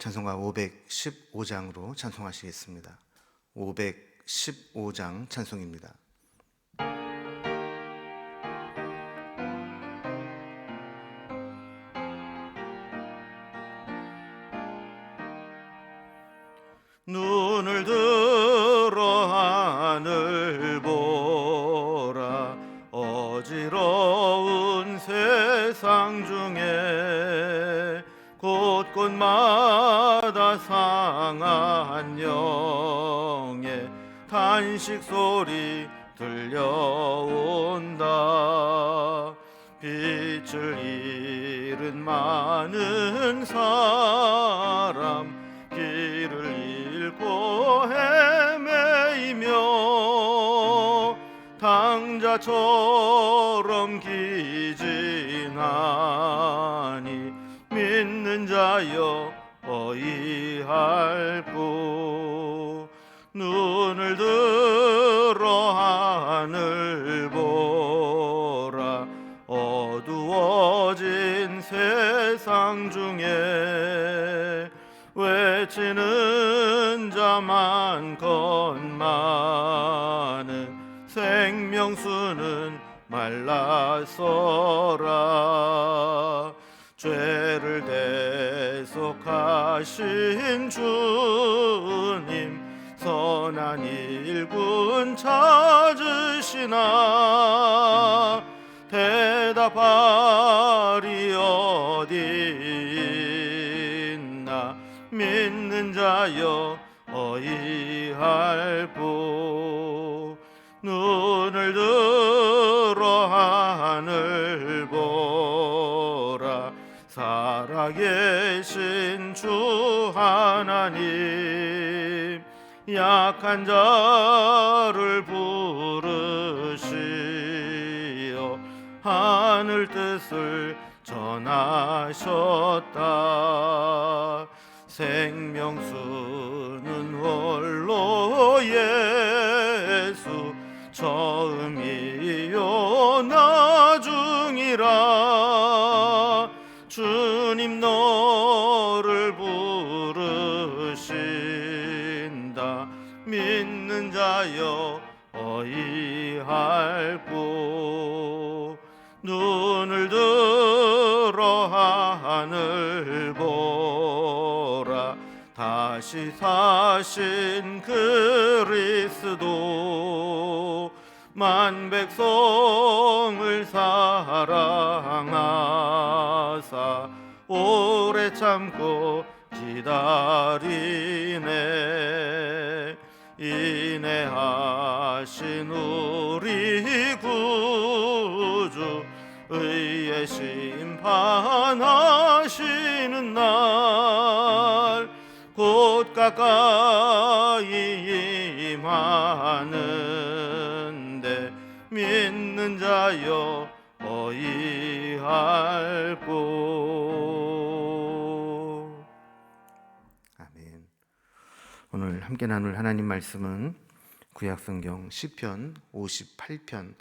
찬송가 515장으로 찬송하시겠습니다. 515장 찬송입니다. 눈을 들어 하늘 보라. 어지러운 세상 중에 곳곳마다 상한 영의 탄식 소리 들려온다. 빛을 잃은 많은 사람, 길을 잃고 헤매이며 당자처럼 기진하니 믿는 자여 어이할꼬. 눈을 들어 하늘 보라. 어두워진 세상 중에 외치는 자 많건 많은 생명수는 말랐어라. 죄를 대속하신 주님, 선한 일꾼 찾으시나. 대답하리 어디 있나. 믿는 자여 어이할꼬. 눈을 들어 하늘 보라. 살아계신 주 하나님, 약한 자를 부르시어 하늘 뜻을 전하셨다. 생명수는 홀로 예수, 처음이요 나중이라. 주님 너를 부르신다. 믿는 자여 어이할꼬. 눈을 들어 하늘 보라. 다시 사신 그리스도, 만 백성을 사랑하사 오래 참고 기다리네. 인내하신 우리 구주, 의의 심판하시는 날 곧 가까이 임하는데 믿는 자여 어이할꼬. 아멘. 오늘 함께 나눌 하나님 말씀은 구약성경 시편 58편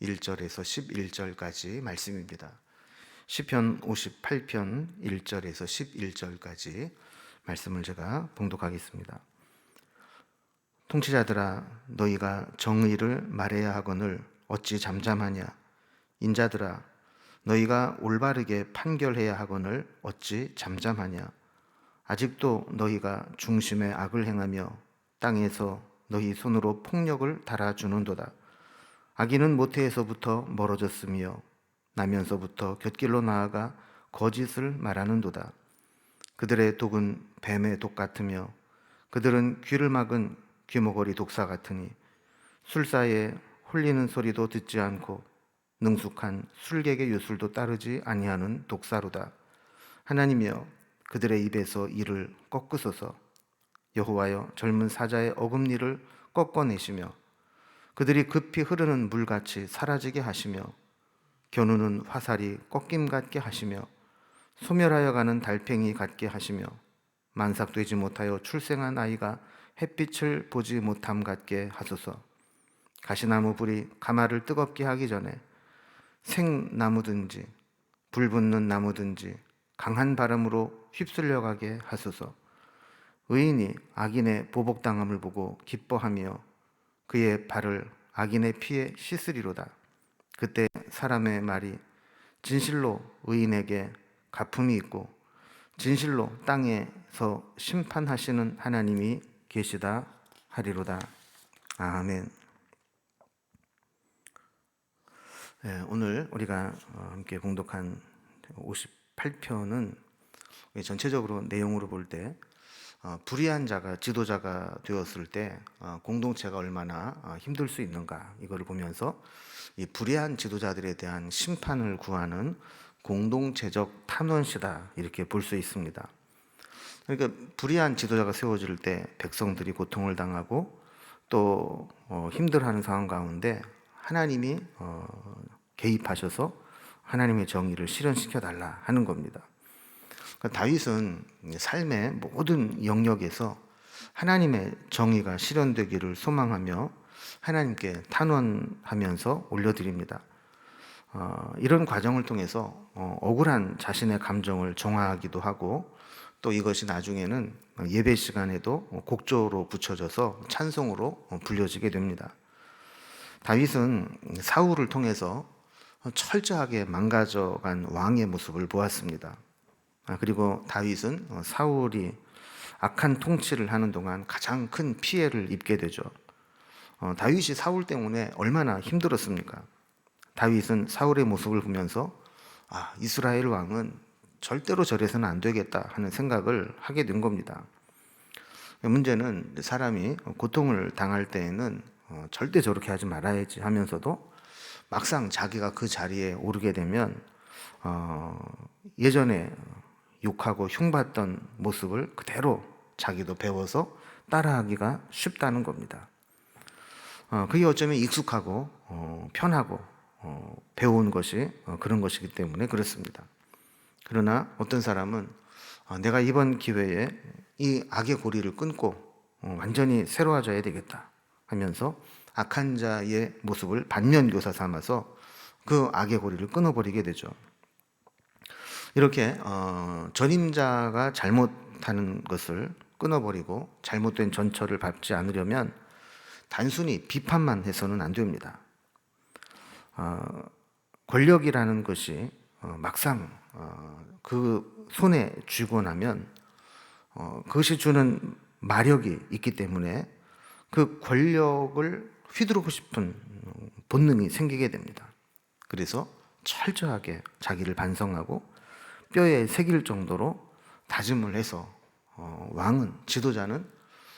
1절에서 11절까지 말씀입니다. 시편 58편 1절에서 11절까지 말씀을 제가 봉독하겠습니다. 통치자들아, 너희가 정의를 말해야 하거늘 어찌 잠잠하냐. 인자들아, 너희가 올바르게 판결해야 하거늘 어찌 잠잠하냐. 아직도 너희가 중심에 악을 행하며 땅에서 너희 손으로 폭력을 달아주는도다. 악인은 모태에서부터 멀어졌으며 나면서부터 곁길로 나아가 거짓을 말하는도다. 그들의 독은 뱀의 독 같으며 그들은 귀를 막은 귀머거리 독사 같으니 술사에 홀리는 소리도 듣지 않고 능숙한 술객의 유술도 따르지 아니하는 독사로다. 하나님이여, 그들의 입에서 이를 꺾으소서. 여호와여, 젊은 사자의 어금니를 꺾어내시며 그들이 급히 흐르는 물같이 사라지게 하시며 겨누는 화살이 꺾임 같게 하시며 소멸하여 가는 달팽이 같게 하시며 만삭되지 못하여 출생한 아이가 햇빛을 보지 못함 같게 하소서. 가시나무 불이 가마를 뜨겁게 하기 전에 생나무든지 불 붙는 나무든지 강한 바람으로 휩쓸려 가게 하소서. 의인이 악인의 보복당함을 보고 기뻐하며 그의 발을 악인의 피에 씻으리로다. 그때 사람의 말이 진실로 의인에게 갚음이 있고 진실로 땅에서 심판하시는 하나님이 계시다 하리로다. 아멘. 네, 오늘 우리가 함께 봉독한 58편은 전체적으로 내용으로 볼 때 불의한 자가 지도자가 되었을 때 공동체가 얼마나 힘들 수 있는가, 이거를 보면서 이 불의한 지도자들에 대한 심판을 구하는 공동체적 탄원시다, 이렇게 볼 수 있습니다. 그러니까 불의한 지도자가 세워질 때 백성들이 고통을 당하고 또 힘들어하는 상황 가운데 하나님이 개입하셔서 하나님의 정의를 실현시켜 달라 하는 겁니다. 그러니까 다윗은 삶의 모든 영역에서 하나님의 정의가 실현되기를 소망하며 하나님께 탄원하면서 올려드립니다. 이런 과정을 통해서 억울한 자신의 감정을 정화하기도 하고, 또 이것이 나중에는 예배 시간에도 곡조로 붙여져서 찬송으로 불려지게 됩니다. 다윗은 사울을 통해서 철저하게 망가져간 왕의 모습을 보았습니다. 그리고 다윗은 사울이 악한 통치를 하는 동안 가장 큰 피해를 입게 되죠. 다윗이 사울 때문에 얼마나 힘들었습니까? 다윗은 사울의 모습을 보면서 이스라엘 왕은 절대로 저래서는 안 되겠다 하는 생각을 하게 된 겁니다. 문제는 사람이 고통을 당할 때에는 절대 저렇게 하지 말아야지 하면서도 막상 자기가 그 자리에 오르게 되면 예전에 욕하고 흉봤던 모습을 그대로 자기도 배워서 따라하기가 쉽다는 겁니다. 그게 어쩌면 익숙하고 편하고 배운 것이 그런 것이기 때문에 그렇습니다. 그러나 어떤 사람은 내가 이번 기회에 이 악의 고리를 끊고 완전히 새로워져야 되겠다 하면서 악한 자의 모습을 반면교사 삼아서 그 악의 고리를 끊어버리게 되죠. 이렇게 전임자가 잘못하는 것을 끊어버리고 잘못된 전처를 밟지 않으려면 단순히 비판만 해서는 안 됩니다. 권력이라는 것이 막상 그 손에 쥐고 나면 그것이 주는 마력이 있기 때문에 그 권력을 휘두르고 싶은 본능이 생기게 됩니다. 그래서 철저하게 자기를 반성하고 뼈에 새길 정도로 다짐을 해서 왕은, 지도자는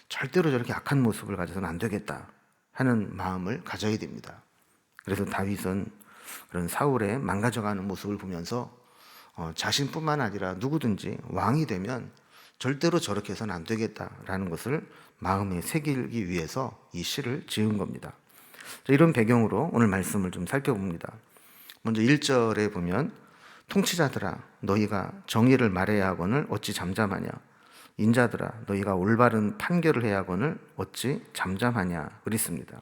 절대로 저렇게 악한 모습을 가져서는 안 되겠다 하는 마음을 가져야 됩니다. 그래서 다윗은 그런 사울의 망가져가는 모습을 보면서 자신뿐만 아니라 누구든지 왕이 되면 절대로 저렇게 해서는 안 되겠다라는 것을 마음에 새기기 위해서 이 시를 지은 겁니다. 이런 배경으로 오늘 말씀을 좀 살펴봅니다. 먼저 1절에 보면 통치자들아 너희가 정의를 말해야 하거늘 어찌 잠잠하냐, 인자들아 너희가 올바른 판결을 해야 하거늘 어찌 잠잠하냐 그랬습니다.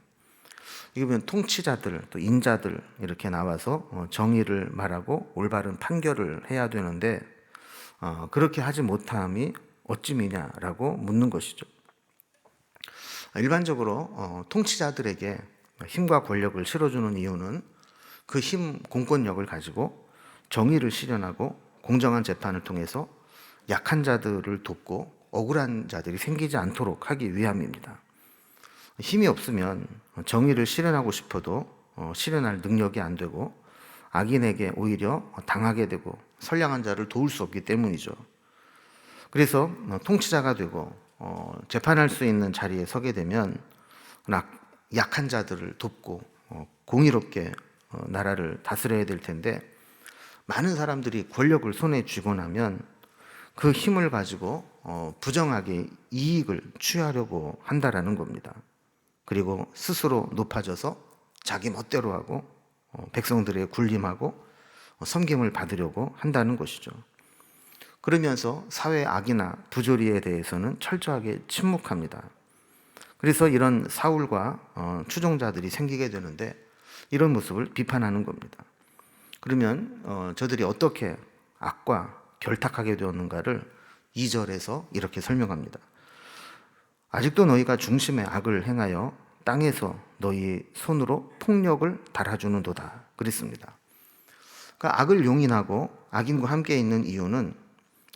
이게 보면 통치자들 또 인자들 이렇게 나와서 정의를 말하고 올바른 판결을 해야 되는데 그렇게 하지 못함이 어찌 미냐라고 묻는 것이죠. 일반적으로 통치자들에게 힘과 권력을 실어주는 이유는 그 힘, 공권력을 가지고 정의를 실현하고 공정한 재판을 통해서 약한 자들을 돕고 억울한 자들이 생기지 않도록 하기 위함입니다. 힘이 없으면 정의를 실현하고 싶어도 실현할 능력이 안 되고 악인에게 오히려 당하게 되고 선량한 자를 도울 수 없기 때문이죠. 그래서 통치자가 되고 재판할 수 있는 자리에 서게 되면 약한 자들을 돕고 공의롭게 나라를 다스려야 될 텐데, 많은 사람들이 권력을 손에 쥐고 나면 그 힘을 가지고 부정하게 이익을 취하려고 한다라는 겁니다. 그리고 스스로 높아져서 자기 멋대로 하고 백성들의 군림하고 섬김을 받으려고 한다는 것이죠. 그러면서 사회 악이나 부조리에 대해서는 철저하게 침묵합니다. 그래서 이런 사울과 추종자들이 생기게 되는데 이런 모습을 비판하는 겁니다. 그러면 저들이 어떻게 악과 결탁하게 되었는가를 2절에서 이렇게 설명합니다. 아직도 너희가 중심에 악을 행하여 땅에서 너희 손으로 폭력을 달아주는도다. 그랬습니다. 그러니까 악을 용인하고 악인과 함께 있는 이유는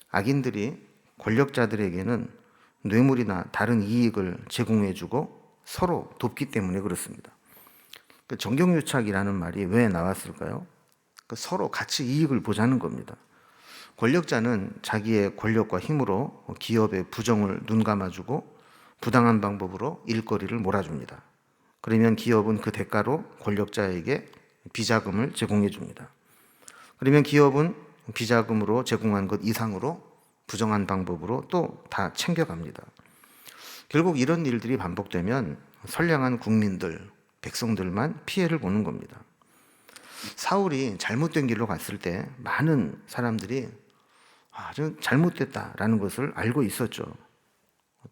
악인들이 권력자들에게는 뇌물이나 다른 이익을 제공해주고 서로 돕기 때문에 그렇습니다. 정경유착이라는 말이 왜 나왔을까요? 서로 같이 이익을 보자는 겁니다. 권력자는 자기의 권력과 힘으로 기업의 부정을 눈감아주고 부당한 방법으로 일거리를 몰아줍니다. 그러면 기업은 그 대가로 권력자에게 비자금을 제공해 줍니다. 그러면 기업은 비자금으로 제공한 것 이상으로 부정한 방법으로 또 다 챙겨갑니다. 결국 이런 일들이 반복되면 선량한 국민들, 백성들만 피해를 보는 겁니다. 사울이 잘못된 길로 갔을 때 많은 사람들이 좀 잘못됐다라는 것을 알고 있었죠.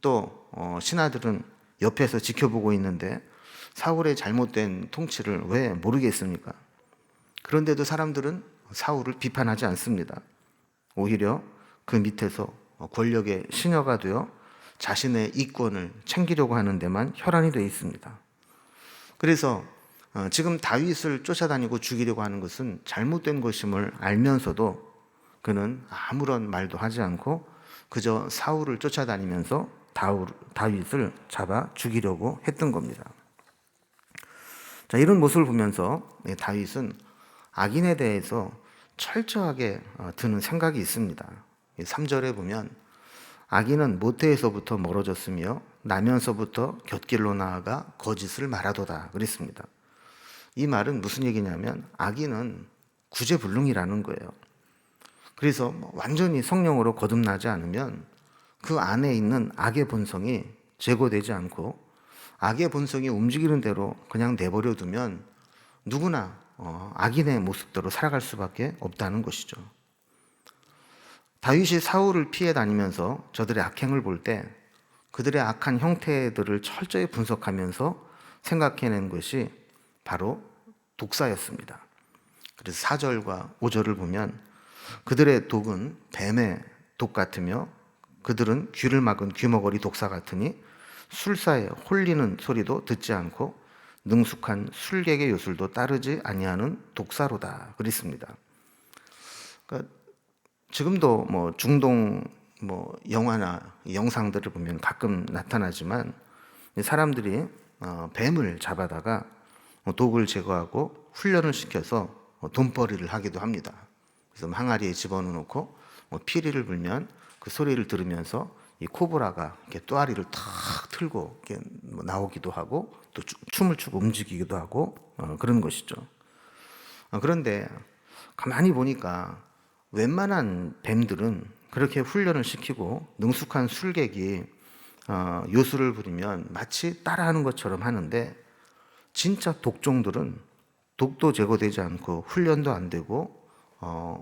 또 신하들은 옆에서 지켜보고 있는데 사울의 잘못된 통치를 왜 모르겠습니까? 그런데도 사람들은 사울을 비판하지 않습니다. 오히려 그 밑에서 권력의 시녀가 되어 자신의 이권을 챙기려고 하는 데만 혈안이 되어 있습니다. 그래서 지금 다윗을 쫓아다니고 죽이려고 하는 것은 잘못된 것임을 알면서도 그는 아무런 말도 하지 않고 그저 사울을 쫓아다니면서 다윗을 잡아 죽이려고 했던 겁니다. 자, 이런 모습을 보면서 다윗은 악인에 대해서 철저하게 드는 생각이 있습니다. 3절에 보면 악인은 모태에서부터 멀어졌으며 나면서부터 곁길로 나아가 거짓을 말하도다 그랬습니다. 이 말은 무슨 얘기냐면 악인은 구제불능이라는 거예요. 그래서 완전히 성령으로 거듭나지 않으면 그 안에 있는 악의 본성이 제거되지 않고 악의 본성이 움직이는 대로 그냥 내버려 두면 누구나 악인의 모습대로 살아갈 수밖에 없다는 것이죠. 다윗이 사울을 피해 다니면서 저들의 악행을 볼 때 그들의 악한 형태들을 철저히 분석하면서 생각해낸 것이 바로 독사였습니다. 그래서 4절과 5절을 보면 그들의 독은 뱀의 독 같으며 그들은 귀를 막은 귀머거리 독사 같으니 술사에 홀리는 소리도 듣지 않고 능숙한 술객의 요술도 따르지 아니하는 독사로다 그랬습니다. 그러니까 지금도 중동 영화나 영상들을 보면 가끔 나타나지만 사람들이 뱀을 잡아다가 독을 제거하고 훈련을 시켜서 돈벌이를 하기도 합니다. 그래서 항아리에 집어넣고 피리를 불면 그 소리를 들으면서 이 코브라가 이렇게 또아리를 탁 틀고 이렇게 나오기도 하고 또 춤을 추고 움직이기도 하고 그런 것이죠. 그런데 가만히 보니까 웬만한 뱀들은 그렇게 훈련을 시키고 능숙한 술객이 요술을 부리면 마치 따라하는 것처럼 하는데 진짜 독종들은 독도 제거되지 않고 훈련도 안 되고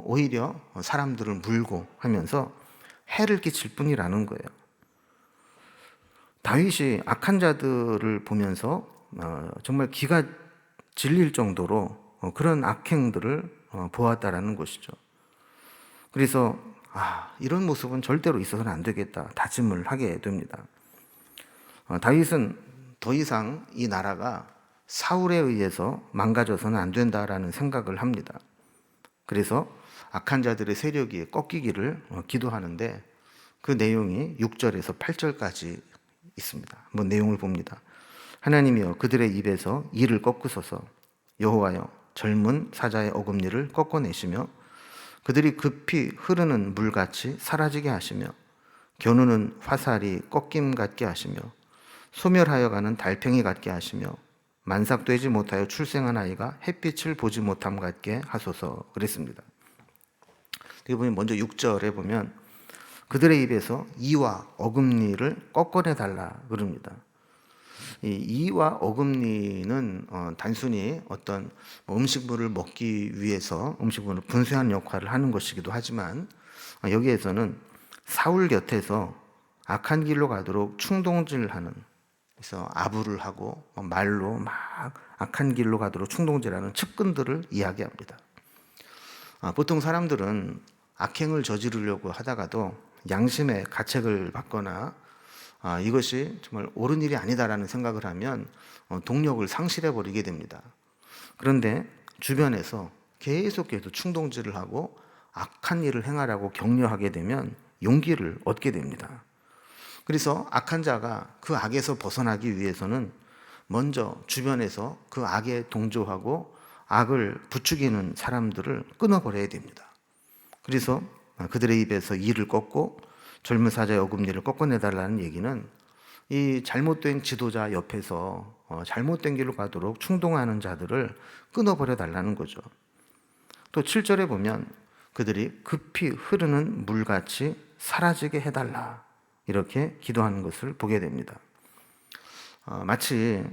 오히려 사람들을 물고 하면서 해를 끼칠 뿐이라는 거예요. 다윗이 악한 자들을 보면서 정말 기가 질릴 정도로 그런 악행들을 보았다라는 것이죠. 그래서 이런 모습은 절대로 있어서는 안 되겠다 다짐을 하게 됩니다. 다윗은 더 이상 이 나라가 사울에 의해서 망가져서는 안 된다라는 생각을 합니다. 그래서 악한 자들의 세력이 꺾이기를 기도하는데 그 내용이 6절에서 8절까지 있습니다. 한번 내용을 봅니다. 하나님이여 그들의 입에서 이를 꺾으소서. 여호와여 젊은 사자의 어금니를 꺾어내시며 그들이 급히 흐르는 물같이 사라지게 하시며 겨누는 화살이 꺾임 같게 하시며 소멸하여 가는 달팽이 같게 하시며 만삭되지 못하여 출생한 아이가 햇빛을 보지 못함 같게 하소서 그랬습니다. 여기 보면 먼저 6절에 보면 그들의 입에서 이와 어금니를 꺾어내 달라 그럽니다. 이 이와 어금니는 단순히 어떤 음식물을 먹기 위해서 음식물을 분쇄하는 역할을 하는 것이기도 하지만 여기에서는 사울 곁에서 악한 길로 가도록 충동질하는, 그래서 아부를 하고 말로 막 악한 길로 가도록 충동질하는 측근들을 이야기합니다. 보통 사람들은 악행을 저지르려고 하다가도 양심의 가책을 받거나 이것이 정말 옳은 일이 아니다라는 생각을 하면 동력을 상실해 버리게 됩니다. 그런데 주변에서 계속해서 충동질을 하고 악한 일을 행하라고 격려하게 되면 용기를 얻게 됩니다. 그래서 악한 자가 그 악에서 벗어나기 위해서는 먼저 주변에서 그 악에 동조하고 악을 부추기는 사람들을 끊어버려야 됩니다. 그래서 그들의 입에서 이를 꺾고 젊은 사자의 어금니를 꺾어내달라는 얘기는 이 잘못된 지도자 옆에서 잘못된 길로 가도록 충동하는 자들을 끊어버려 달라는 거죠. 또 7절에 보면 그들이 급히 흐르는 물같이 사라지게 해달라 이렇게 기도하는 것을 보게 됩니다. 마치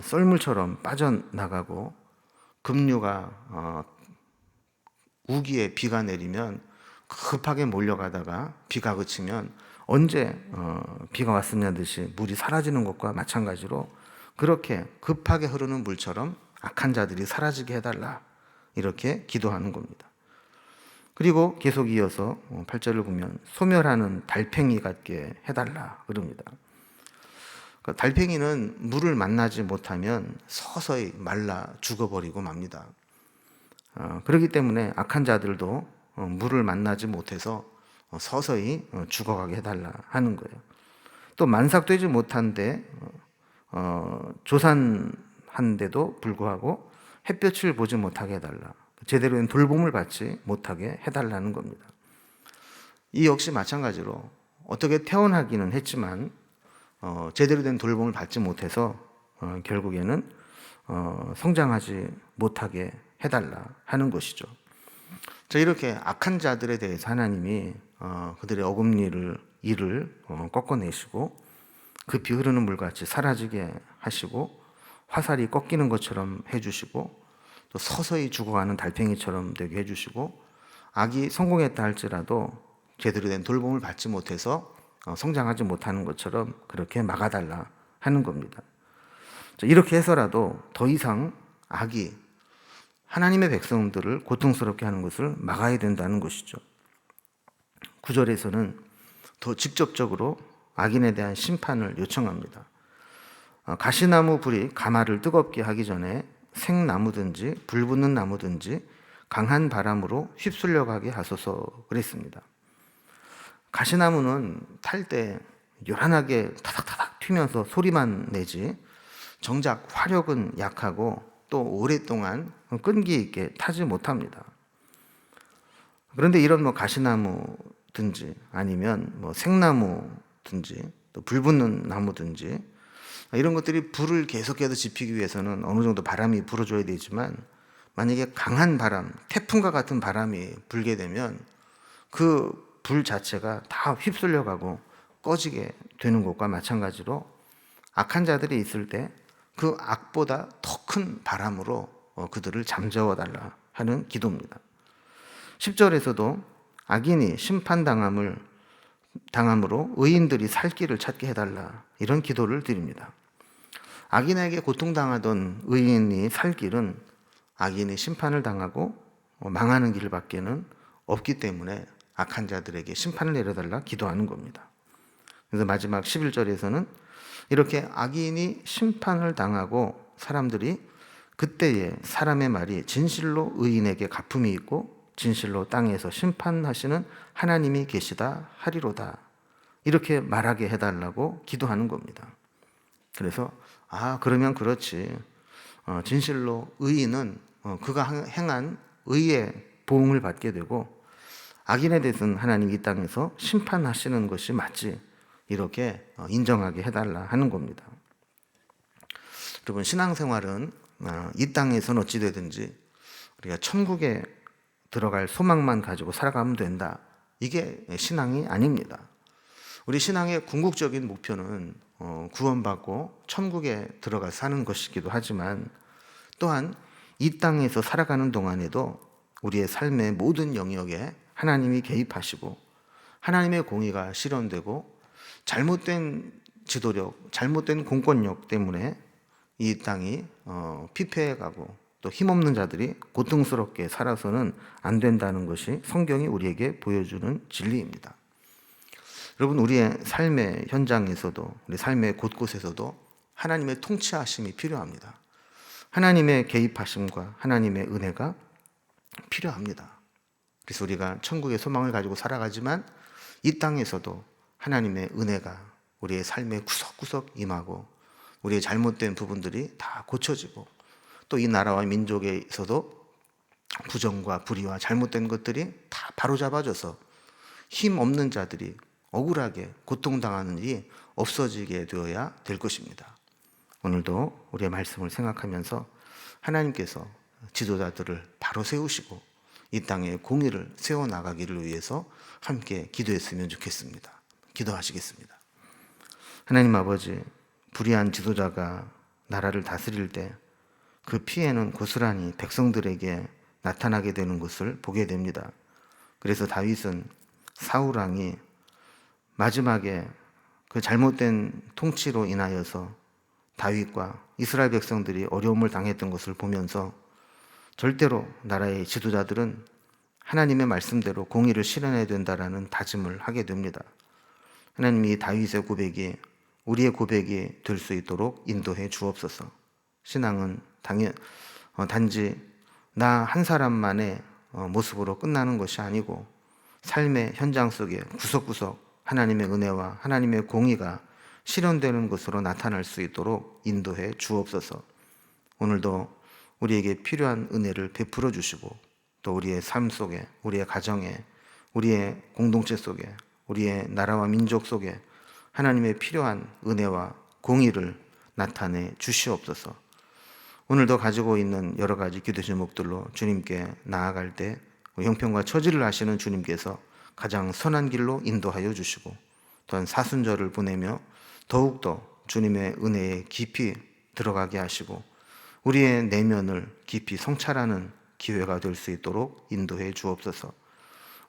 썰물처럼 빠져나가고 급류가 우기에 비가 내리면 급하게 몰려가다가 비가 그치면 언제 비가 왔으냐듯이 물이 사라지는 것과 마찬가지로 그렇게 급하게 흐르는 물처럼 악한 자들이 사라지게 해달라 이렇게 기도하는 겁니다. 그리고 계속 이어서 8절을 보면 소멸하는 달팽이 같게 해달라 그럽니다. 달팽이는 물을 만나지 못하면 서서히 말라 죽어버리고 맙니다. 그렇기 때문에 악한 자들도 물을 만나지 못해서 서서히 죽어가게 해달라 하는 거예요. 또 만삭되지 못한데 조산한데도 불구하고 햇볕을 보지 못하게 해달라. 제대로 된 돌봄을 받지 못하게 해달라는 겁니다. 이 역시 마찬가지로 어떻게 태어나기는 했지만 제대로 된 돌봄을 받지 못해서 결국에는 성장하지 못하게 해달라 하는 것이죠. 자, 이렇게 악한 자들에 대해서 하나님이 그들의 어금니를 이를 꺾어내시고 급히 흐르는 물같이 사라지게 하시고 화살이 꺾이는 것처럼 해주시고 또 서서히 죽어가는 달팽이처럼 되게 해주시고 악이 성공했다 할지라도 제대로 된 돌봄을 받지 못해서 성장하지 못하는 것처럼 그렇게 막아달라 하는 겁니다. 자, 이렇게 해서라도 더 이상 악이 하나님의 백성들을 고통스럽게 하는 것을 막아야 된다는 것이죠. 9절에서는 더 직접적으로 악인에 대한 심판을 요청합니다. 가시나무 불이 가마를 뜨겁게 하기 전에 생나무든지 불붙는 나무든지 강한 바람으로 휩쓸려 가게 하소서 그랬습니다. 가시나무는 탈 때 요란하게 타닥타닥 튀면서 소리만 내지 정작 화력은 약하고 또 오랫동안 끈기 있게 타지 못합니다. 그런데 이런 가시나무든지 아니면 생나무든지 또 불붙는 나무든지 이런 것들이 불을 계속해서 지피기 위해서는 어느 정도 바람이 불어줘야 되지만 만약에 강한 바람, 태풍과 같은 바람이 불게 되면 그 불 자체가 다 휩쓸려가고 꺼지게 되는 것과 마찬가지로 악한 자들이 있을 때 그 악보다 더 큰 바람으로 그들을 잠재워 달라 하는 기도입니다. 10절에서도 악인이 심판당함으로 의인들이 살 길을 찾게 해달라 이런 기도를 드립니다. 악인에게 고통당하던 의인이 살 길은 악인이 심판을 당하고 망하는 길밖에는 없기 때문에 악한 자들에게 심판을 내려달라 기도하는 겁니다. 그래서 마지막 11절에서는 이렇게 악인이 심판을 당하고 사람들이 그때에 사람의 말이 진실로 의인에게 갚음이 있고 진실로 땅에서 심판하시는 하나님이 계시다 하리로다 이렇게 말하게 해달라고 기도하는 겁니다. 그래서 그러면 그렇지 진실로 의인은 그가 행한 의의 보응을 받게 되고 악인에 대해서는 하나님 이 땅에서 심판하시는 것이 맞지 이렇게 인정하게 해달라 하는 겁니다. 여러분 신앙생활은 이 땅에서는 어찌 되든지 우리가 천국에 들어갈 소망만 가지고 살아가면 된다 이게 신앙이 아닙니다. 우리 신앙의 궁극적인 목표는 구원받고 천국에 들어가 사는 것이기도 하지만 또한 이 땅에서 살아가는 동안에도 우리의 삶의 모든 영역에 하나님이 개입하시고 하나님의 공의가 실현되고 잘못된 지도력, 잘못된 공권력 때문에 이 땅이 피폐해가고 또 힘없는 자들이 고통스럽게 살아서는 안 된다는 것이 성경이 우리에게 보여주는 진리입니다. 여러분, 우리의 삶의 현장에서도, 우리 삶의 곳곳에서도 하나님의 통치하심이 필요합니다. 하나님의 개입하심과 하나님의 은혜가 필요합니다. 그래서 우리가 천국의 소망을 가지고 살아가지만 이 땅에서도 하나님의 은혜가 우리의 삶의 구석구석 임하고 우리의 잘못된 부분들이 다 고쳐지고 또 이 나라와 민족에 있어도 부정과 불의와 잘못된 것들이 다 바로잡아져서 힘 없는 자들이 억울하게 고통당하는 일이 없어지게 되어야 될 것입니다. 오늘도 우리의 말씀을 생각하면서 하나님께서 지도자들을 바로 세우시고 이 땅에 공의를 세워나가기를 위해서 함께 기도했으면 좋겠습니다. 기도하시겠습니다. 하나님 아버지, 불의한 지도자가 나라를 다스릴 때 그 피해는 고스란히 백성들에게 나타나게 되는 것을 보게 됩니다. 그래서 다윗은 사울 왕이 마지막에 그 잘못된 통치로 인하여서 다윗과 이스라엘 백성들이 어려움을 당했던 것을 보면서 절대로 나라의 지도자들은 하나님의 말씀대로 공의를 실현해야 된다라는 다짐을 하게 됩니다. 하나님이 다윗의 고백이 우리의 고백이 될 수 있도록 인도해 주옵소서. 신앙은 단지 나 한 사람만의 모습으로 끝나는 것이 아니고 삶의 현장 속에 구석구석 하나님의 은혜와 하나님의 공의가 실현되는 것으로 나타날 수 있도록 인도해 주옵소서. 오늘도 우리에게 필요한 은혜를 베풀어 주시고 또 우리의 삶 속에, 우리의 가정에, 우리의 공동체 속에, 우리의 나라와 민족 속에 하나님의 필요한 은혜와 공의를 나타내 주시옵소서. 오늘도 가지고 있는 여러 가지 기도 제목들로 주님께 나아갈 때 형편과 처지를 아시는 주님께서 가장 선한 길로 인도하여 주시고 또한 사순절을 보내며 더욱더 주님의 은혜에 깊이 들어가게 하시고 우리의 내면을 깊이 성찰하는 기회가 될 수 있도록 인도해 주옵소서.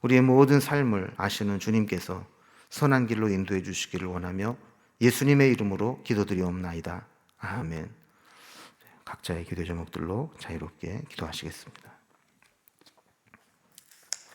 우리의 모든 삶을 아시는 주님께서 선한 길로 인도해 주시기를 원하며 예수님의 이름으로 기도드리옵나이다. 아멘. 각자의 기도 제목들로 자유롭게 기도하시겠습니다.